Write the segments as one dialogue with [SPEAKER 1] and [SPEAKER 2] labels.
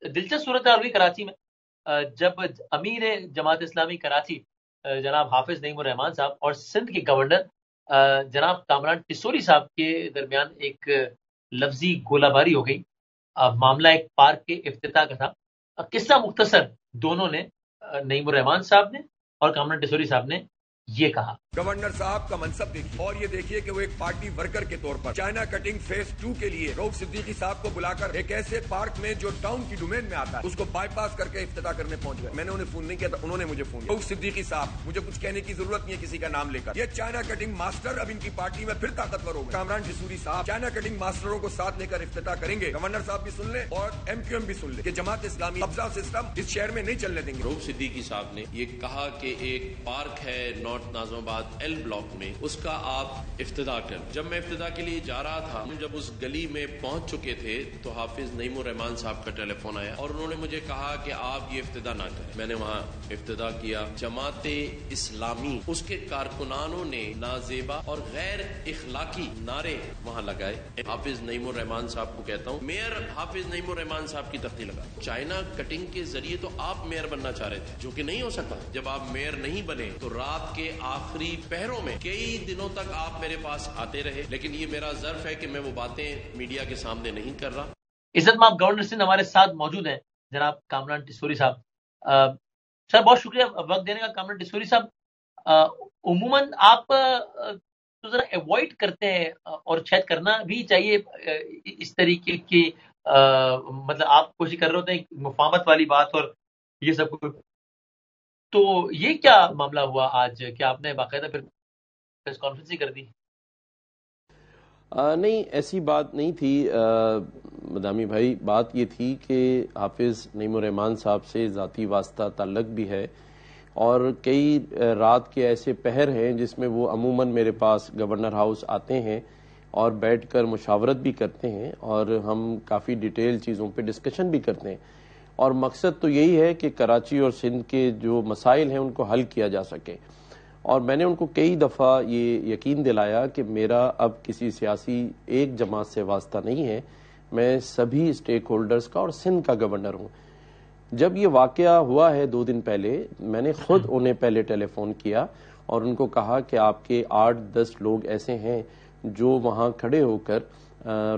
[SPEAKER 1] دلچسپ صورتحال ہوئی کراچی میں جب امیر جماعت اسلامی کراچی جناب حافظ نعیم الرحمان صاحب اور سندھ کے گورنر جناب کامران ٹسوری صاحب کے درمیان ایک لفظی گولہ باری ہو گئی. معاملہ ایک پارک کے افتتاح کا تھا. قصہ مختصر دونوں نے نعیم الرحمان صاحب نے اور کامران ٹسوری صاحب نے یہ کہا.
[SPEAKER 2] گورنر صاحب کا منصب دیکھیے اور یہ دیکھیے کہ وہ ایک پارٹی ورکر کے طور پر چائنا کٹنگ فیز 2 کے لیے رؤف صدیقی صاحب کو بلا کر ایک ایسے پارک میں جو ٹاؤن کی ڈومین میں آتا ہے اس کو بائی پاس کر کے افتتاح کرنے پہنچ گئے. میں نے انہیں فون نہیں کیا تھا, انہوں نے مجھے فون کیا. رؤف صدیقی صاحب, مجھے کچھ کہنے کی ضرورت نہیں ہے کسی کا نام لے کر. یہ چائنا کٹنگ ماسٹر اب ان کی پارٹی میں پھر طاقتور ہو گئے. کامران ٹسوری صاحب چائنا کٹنگ ماسٹروں کو ساتھ لے کر افتتاح کریں گے. گورنر صاحب بھی سن لیں اور ایم کیو ایم بھی سن لیں کہ جماعت اسلامی قبضہ سسٹم اس شہر میں نہیں چلنے دیں گے.
[SPEAKER 3] رؤف صدیقی صاحب نے یہ کہا کہ ایک پارک ہے نارتھ ناظم آباد ایل بلاک میں, اس کا آپ افتتاح کر. جب میں افتتاح کے لیے جا رہا تھا, جب اس گلی میں پہنچ چکے تھے تو حافظ نعیم الرحمان صاحب کا ٹیلی فون آیا اور انہوں نے مجھے کہا کہ آپ یہ افتتاح نہ کریں. میں نے وہاں افتتاح کیا. جماعت اسلامی اس کے کارکنانوں نے نازیبا اور غیر اخلاقی نعرے وہاں لگائے. حافظ نعیم الرحمان صاحب کو کہتا ہوں, میئر حافظ نعیم الرحمان صاحب کی تختی لگا. چائنا کٹنگ کے ذریعے تو آپ میئر بننا چاہ رہے تھے, جو کہ نہیں ہو سکتا. جب آپ میئر نہیں بنے تو رات کے آخری پہروں میں کئی دنوں تک آپ میرے پاس آتے رہے, لیکن یہ میرا ظرف ہے کہ میں وہ باتیں میڈیا کے سامنے نہیں کر رہا.
[SPEAKER 1] عزت مآب گورنر سندھ ہمارے ساتھ موجود ہیں جناب کامران ٹسوری صاحب. سر بہت شکریہ وقت دینے کا. کامران ٹسوری صاحب, عموماً آپ تو ذرا ایوائڈ کرتے ہیں اور شاید کرنا بھی چاہیے اس طریقے کی, مطلب آپ کوشش کر رہے ہوتے ہیں مفاہمت والی بات اور یہ سب کچھ. تو یہ کیا معاملہ ہوا آج, کیا آپ نے باقاعدہ پھر پریس کانفرنس ہی کر دی؟
[SPEAKER 3] نہیں, ایسی بات نہیں تھی مدامی بھائی. بات یہ تھی کہ حافظ نعیم الرحمان صاحب سے ذاتی واسطہ تعلق بھی ہے اور کئی رات کے ایسے پہر ہیں جس میں وہ عموماً میرے پاس گورنر ہاؤس آتے ہیں اور بیٹھ کر مشاورت بھی کرتے ہیں اور ہم کافی ڈیٹیل چیزوں پہ ڈسکشن بھی کرتے ہیں. اور مقصد تو یہی ہے کہ کراچی اور سندھ کے جو مسائل ہیں ان کو حل کیا جا سکے. اور میں نے ان کو کئی دفعہ یہ یقین دلایا کہ میرا اب کسی سیاسی ایک جماعت سے واسطہ نہیں ہے, میں سبھی اسٹیک ہولڈرز کا اور سندھ کا گورنر ہوں. جب یہ واقعہ ہوا ہے 2 دن پہلے, میں نے خود انہیں پہلے ٹیلی فون کیا اور ان کو کہا کہ آپ کے 8-10 لوگ ایسے ہیں جو وہاں کھڑے ہو کر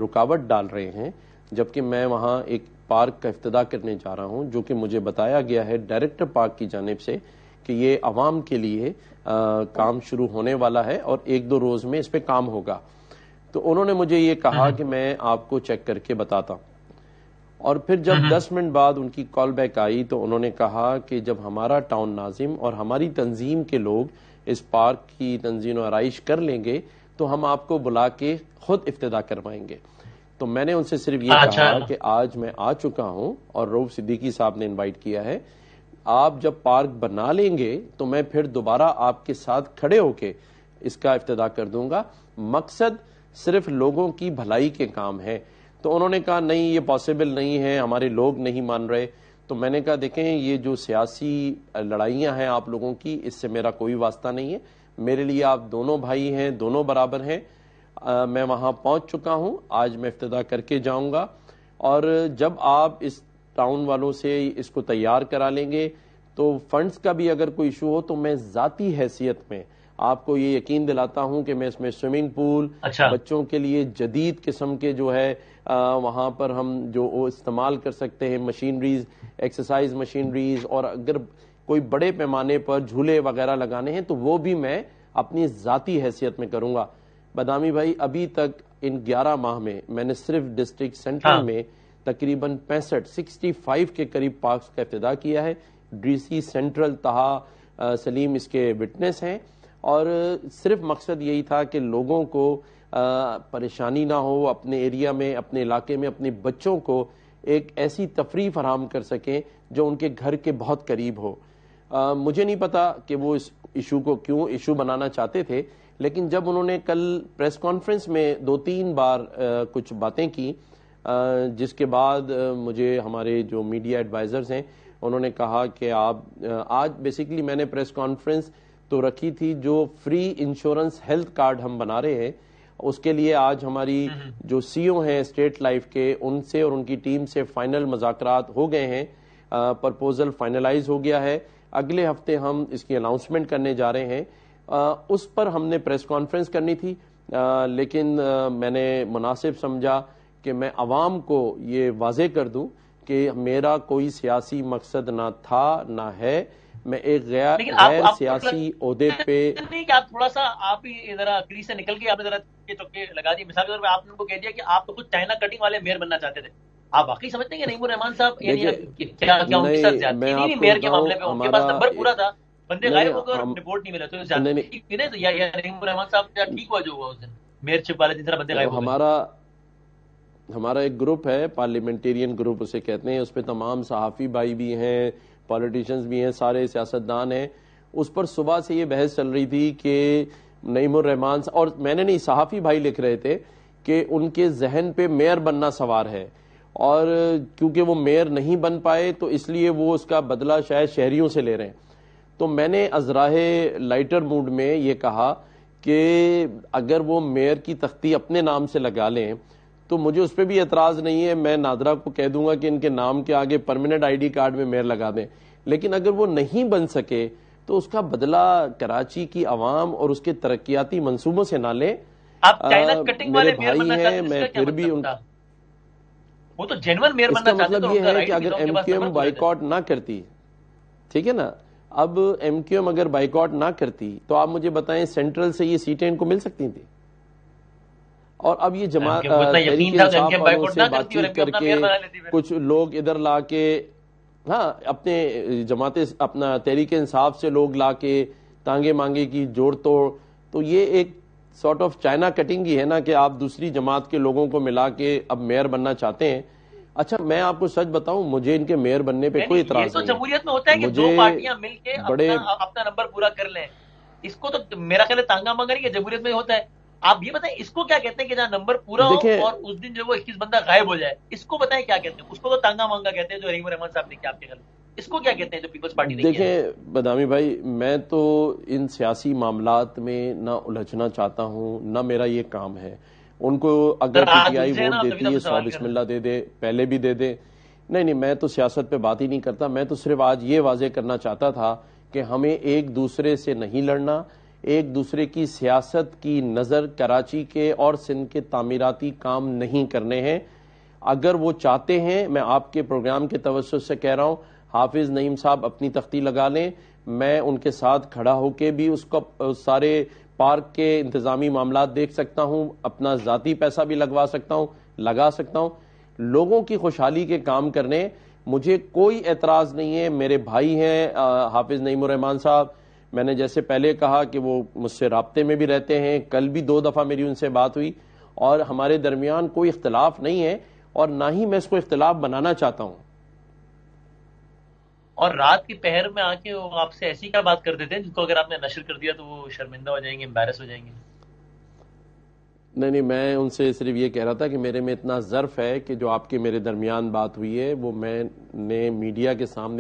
[SPEAKER 3] رکاوٹ ڈال رہے ہیں, جبکہ میں وہاں ایک پارک کا افتتاح کرنے جا رہا ہوں جو کہ مجھے بتایا گیا ہے ڈائریکٹر پارک کی جانب سے کہ یہ عوام کے لیے کام شروع ہونے والا ہے اور 1-2 روز میں اس پہ کام ہوگا. تو انہوں نے مجھے یہ کہا کہ میں آپ کو چیک کر کے بتاتا ہوں. اور پھر جب 10 منٹ بعد ان کی کال بیک آئی تو انہوں نے کہا کہ جب ہمارا ٹاؤن ناظم اور ہماری تنظیم کے لوگ اس پارک کی تنظیم و آرائش کر لیں گے تو ہم آپ کو بلا کے خود افتتاح کروائیں گے. تو میں نے ان سے صرف یہ کہا کہ آج میں آ چکا ہوں اور رؤف صدیقی صاحب نے انوائٹ کیا ہے, آپ جب پارک بنا لیں گے تو میں پھر دوبارہ آپ کے ساتھ کھڑے ہو کے اس کا افتتاح کر دوں گا. مقصد صرف لوگوں کی بھلائی کے کام ہے. تو انہوں نے کہا نہیں, یہ پاسبل نہیں ہے, ہمارے لوگ نہیں مان رہے. تو میں نے کہا دیکھیں, یہ جو سیاسی لڑائیاں ہیں آپ لوگوں کی, اس سے میرا کوئی واسطہ نہیں ہے. میرے لیے آپ دونوں بھائی ہیں, دونوں برابر ہیں. میں وہاں پہنچ چکا ہوں, آج میں افتتاح کر کے جاؤں گا. اور جب آپ اس ٹاؤن والوں سے اس کو تیار کرا لیں گے تو فنڈز کا بھی اگر کوئی ایشو ہو تو میں ذاتی حیثیت میں آپ کو یہ یقین دلاتا ہوں کہ میں اس میں سوئمنگ پول, بچوں کے لیے جدید قسم کے جو ہے وہاں پر ہم جو استعمال کر سکتے ہیں مشینریز, ایکسرسائز مشینریز, اور اگر کوئی بڑے پیمانے پر جھولے وغیرہ لگانے ہیں تو وہ بھی میں اپنی ذاتی حیثیت میں کروں گا. بدامی بھائی, ابھی تک ان 11 ماہ میں نے صرف ڈسٹرکٹ سینٹرل میں تقریباً 65 کے قریب پارکس کا افتتاح کیا ہے. ڈی سی سینٹرل طہا سلیم اس کے وٹنس ہیں. اور صرف مقصد یہی تھا کہ لوگوں کو پریشانی نہ ہو, اپنے ایریا میں, اپنے علاقے میں اپنے بچوں کو ایک ایسی تفریح فراہم کر سکیں جو ان کے گھر کے بہت قریب ہو. مجھے نہیں پتا کہ وہ اس ایشو کو کیوں ایشو بنانا چاہتے تھے, لیکن جب انہوں نے کل پریس کانفرنس میں 2-3 بار کچھ باتیں کی, جس کے بعد مجھے ہمارے جو میڈیا ایڈوائزرز ہیں انہوں نے کہا کہ آپ آج بیسیکلی میں نے پریس کانفرنس تو رکھی تھی جو فری انشورنس ہیلتھ کارڈ ہم بنا رہے ہیں, اس کے لیے آج ہماری جو سی او ہیں اسٹیٹ لائف کے، ان سے اور ان کی ٹیم سے فائنل مذاکرات ہو گئے ہیں، پرپوزل فائنلائز ہو گیا ہے. اگلے ہفتے ہم اس کی اناؤنسمنٹ کرنے جا رہے ہیں. اس پر ہم نے پریس کانفرنس کرنی تھی، لیکن میں نے مناسب سمجھا کہ میں عوام کو یہ واضح کر دوں کہ میرا کوئی سیاسی مقصد نہ تھا نہ ہے. میں ایک غیر سیاسی عہدے پہ
[SPEAKER 1] نہیں کہ آپ تھوڑا سا آپ ہی ذرا کریز سے نکل کے آپ نے ذرا چوکے لگا دیے. مثال کے طور پہ آپ نے ان کو کہہ دیا کہ آپ تو کچھ چائنا کٹنگ والے میئر بننا چاہتے تھے. آپ واقعی سمجھتے ہیں کہ نعیم الرحمان صاحب کیا ان کے ساتھ زیادتی نہیں میئر کے معاملے پہ؟ ان کے پاس نمبر پورا تھا، بندے غائب ہو گئے اور رپورٹ نہیں ملا، تو زیادتی نہیں تو یا نعیم الرحمان صاحب کیا ٹھیک ہوا جو ہوا اس دن میئر شپ والے جس طرح بندے غائب ہو گئے؟
[SPEAKER 3] ہمارا ایک گروپ ہے، پارلیمنٹیرین گروپ اسے کہتے ہیں، اس پہ تمام صحافی بھائی بھی ہیں، پولیٹیشنز بھی ہیں، سارے سیاستدان ہیں. اس پر صبح سے یہ بحث چل رہی تھی کہ نعیم الرحمان، اور میں نے نہیں، صحافی بھائی لکھ رہے تھے کہ ان کے ذہن پہ میئر بننا سوار ہے، اور کیونکہ وہ میئر نہیں بن پائے تو اس لیے وہ اس کا بدلہ شاید شہریوں سے لے رہے ہیں. تو میں نے ازراہ لائٹر موڈ میں یہ کہا کہ اگر وہ میئر کی تختی اپنے نام سے لگا لیں تو مجھے اس پہ بھی اعتراض نہیں ہے. میں نادرا کو کہہ دوں گا کہ ان کے نام کے آگے پرماننٹ آئی ڈی کارڈ میں میئر لگا دیں. لیکن اگر وہ نہیں بن سکے تو اس کا بدلہ کراچی کی عوام اور اس کے ترقیاتی منصوبوں سے نہ لیں.
[SPEAKER 1] میرے بھائی ہیں، میں پھر بھی ان وہ تو جینون میئر بننا چاہتے ہیں. اس کا مطلب
[SPEAKER 3] یہ ہے کہ اگر ایم کیو ایم بائیکاٹ نہ کرتی، ٹھیک ہے نا، اب ایم کیو ایم اگر بائیکاٹ نہ کرتی تو آپ مجھے بتائیں سینٹرل سے یہ سیٹیں ان کو مل سکتی تھیں؟ اور اب یہ جماعت تحریک انصاف والوں سے بات چیت کر کے کچھ لوگ ادھر لا کے، ہاں، اپنے جماعت اپنا تحریک انصاف سے لوگ لا کے تانگے مانگے کی جوڑ توڑ، تو یہ ایک سارٹ آف چائنا کٹنگ ہی ہے نا کہ آپ دوسری جماعت کے لوگوں کو ملا کے اب میئر بننا چاہتے ہیں. اچھا میں آپ کو سچ بتاؤں، مجھے ان کے میئر بننے پہ کوئی اعتراض نہیں ہے.
[SPEAKER 1] جمہوریت میں ہوتا ہے کہ دو پارٹیاں مل کے اپنا نمبر پورا کر لیں. اس کو تو میرا خیال ہے تانگا مانگا نہیں کہ جمہوریت میں ہوتا ہے. آپ یہ بتائیں اس کو کیا کہتے ہیں کہ جہاں نمبر پورا ہو اور اس دن جو وہ 21 بندہ غائب ہو جائے، اس کو بتائیں کیا کہتے ہیں؟ اس کو تو تانگا مانگا کہتے ہیں جو نعیم الرحمان صاحب نے کیا آپ کے خیال؟ اس کو کیا کہتے ہیں جو پیپلز پارٹی نے کیا؟
[SPEAKER 3] دیکھیں بدامی بھائی، میں تو ان سیاسی معاملات میں نہ الجھنا چاہتا ہوں، نہ میرا یہ کام ہے. ان کو اگر پی ٹی آئی ووٹ دیتی ہے 100 بسم اللہ دے دے، پہلے بھی دے دے. نہیں، میں تو سیاست پہ بات ہی نہیں کرتا. میں تو صرف آج یہ واضح کرنا چاہتا تھا کہ ہمیں ایک دوسرے سے نہیں لڑنا، ایک دوسرے کی سیاست کی نظر کراچی کے اور سندھ کے تعمیراتی کام نہیں کرنے ہیں. اگر وہ چاہتے ہیں، میں آپ کے پروگرام کے توسط سے کہہ رہا ہوں، حافظ نعیم صاحب اپنی تختی لگا لیں، میں ان کے ساتھ کھڑا ہو کے بھی اس کو سارے پارک کے انتظامی معاملات دیکھ سکتا ہوں، اپنا ذاتی پیسہ بھی لگا سکتا ہوں. لوگوں کی خوشحالی کے کام کرنے مجھے کوئی اعتراض نہیں ہے. میرے بھائی ہیں حافظ نعیم الرحمان صاحب، میں نے جیسے پہلے کہا کہ وہ مجھ سے رابطے میں بھی رہتے ہیں، کل بھی 2 دفعہ میری ان سے بات ہوئی، اور ہمارے درمیان کوئی اختلاف نہیں ہے اور نہ ہی میں اس کو اختلاف بنانا چاہتا ہوں.
[SPEAKER 1] اور رات کی پہر میں آ کے وہ آپ سے ایسی کیا بات کر دیتے ہیں جس کو اگر آپ نے نشر کر دیا تو وہ شرمندہ ہو جائیں گے، امبیرس ہو جائیں گے؟
[SPEAKER 3] نہیں، میں ان سے صرف یہ کہہ رہا تھا کہ میرے میں اتنا ظرف ہے کہ جو آپ کے میرے درمیان بات ہوئی ہے وہ میں نے میڈیا کے سامنے